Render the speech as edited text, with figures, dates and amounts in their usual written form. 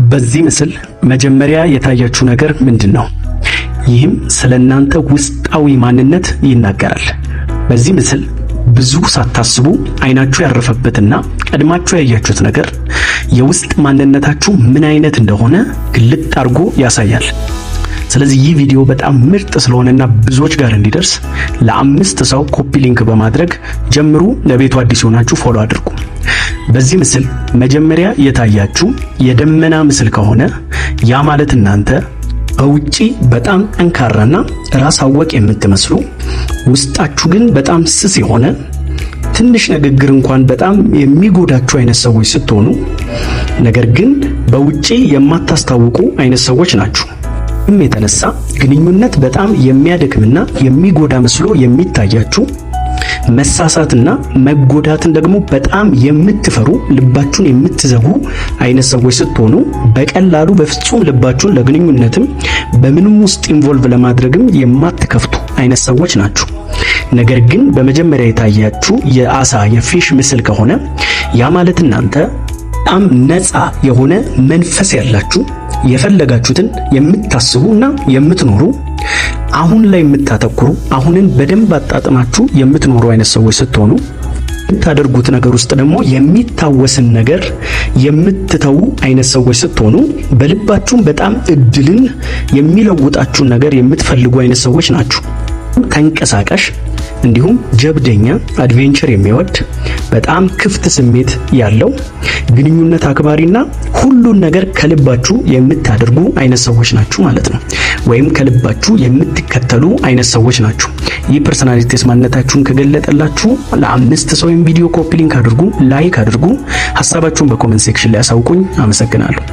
በዚህ ምስል መጀመሪያ የታያችሁ ነገር ምንድነው? ይህም ስለናንተ ውስጣዊ ማንነት ይናገራል። በዚህ ምስል ብዙ ሳታስቡ አይናችሁ ያረፈበትና ቀድማችሁ ያያችሁት ነገር የውስጥ ማንነታችሁ ምን አይነት እንደሆነ ግልጥ አድርጎ ያሳያል። ስለዚህ ይህ ቪዲዮ በጣም ምርጥ ስለሆነና ብዙዎች ጋር እንዲደርስ ለ5 ሰው ኮፒ ሊንክ በማድረግ ጀምሩ። ለቤቱ አዲስ ሆናችሁ ፎሎ አድርጉ። በዚህ ምስል መጀመሪያ የታያችሁ የደመና ምስል ከሆነ ያ ማለት እናንተ በውጪ በጣም ጠንካራና ራስ አወቅ የምትመስሉ ውስጣችሁ ግን በጣም ስስ የሆነ ትንሽ ንግግር እንኳን በጣም የሚጎዳችሁ አይነት ሰዎች ስትሆኑ ነገር ግን በውጪ የማታስታውቁ አይነት ሰዎች ናችሁ። የተነሳ ግንኙነት በጣም የሚያደክምና የሚጎዳ መስሎ የሚታያችሁ መሳሳትና መጎዳትን ደግሞ በጣም የምትፈሩ ልባችሁን የምትዘጉ አይነት ሰዎች ስትሆኑ በቀላሉ በፍጹም ልባችሁን ለግንኙነትም በምንም ውስጥ ኢንቮልቭ ለማድረግም የማትከፍቱ አይነት ሰዎች ናችሁ። ነገር ግን በመጀመሪያ የታያችሁ የአሳ የፊሽ ምስል ከሆነ ያ ማለት እናንተ በጣም ነፃ የሆነ መንፈስ ያላችሁ የፈለጋችሁትን የምታስቡና የምትኖሩ አሁን ላይ የምታተኩሩ አሁንን በደንብ አጣጥማችሁ የምትኖሩ አይነት ሰዎች ስትሆኑ የምታደርጉት ነገር ውስጥ ደግሞ የሚታወስን ነገር የምትተው አይነት ሰዎች ስትሆኑ በልባችሁም በጣም እድልን የሚለውጣችሁን ነገር የምትፈልጉ አይነት ሰዎች ናችሁ። ተንቀሳቃሽ እንዲሁም ጀብደኛ አድቬንቸር የሚወድ በጣም ክፍት ስሜት ያለው ግንኙነት አክባሪና ሁሉን ነገር ከልባችሁ የምታደርጉ አይነት ሰዎች ናችሁ ማለት ነው። ወይም ከልባችሁ የምትከተሉ አይነት ሰዎች ናችሁ። ይህ ፐርሰናሊቲስ ማንነታችሁን ከገለጠላችሁ ለ5 ሰው ቪዲዮ ኮፒ ሊንክ አድርጉ፣ ላይክ አድርጉ፣ ሐሳባችሁን በኮሜንት ሴክሽን ላይ አሳውቁኝ። አመሰግናለሁ።